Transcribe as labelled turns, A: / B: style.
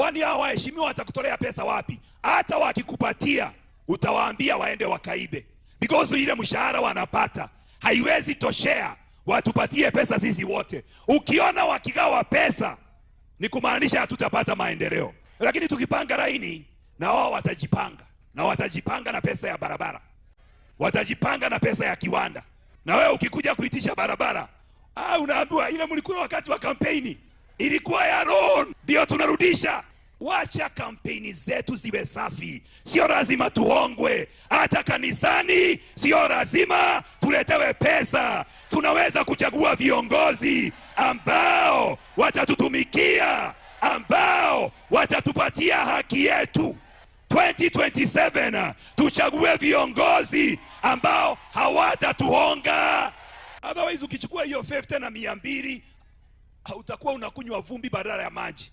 A: Kwani hao waheshimiwa watakutolea pesa wapi? Hata wakikupatia utawaambia waende wakaibe, because ile mshahara wanapata haiwezi toshea watupatie pesa sisi wote. Ukiona wakigawa pesa ni kumaanisha hatutapata maendeleo. Lakini tukipanga laini, na wao watajipanga, na watajipanga na pesa ya barabara, watajipanga na pesa ya kiwanda. Na wewe ukikuja kuitisha barabara, unaambiwa ile mlikuwa wakati wa kampeni ilikuwa ya loan, ndio tunarudisha. Wacha kampeni zetu ziwe safi. Sio lazima tuhongwe. Hata kanisani sio lazima tuletewe pesa. Tunaweza kuchagua viongozi ambao watatutumikia, ambao watatupatia haki yetu. 2027 tuchague viongozi ambao hawatatuhonga. Otherwise ukichukua hiyo 50 na 200 utakuwa unakunywa vumbi badala ya maji.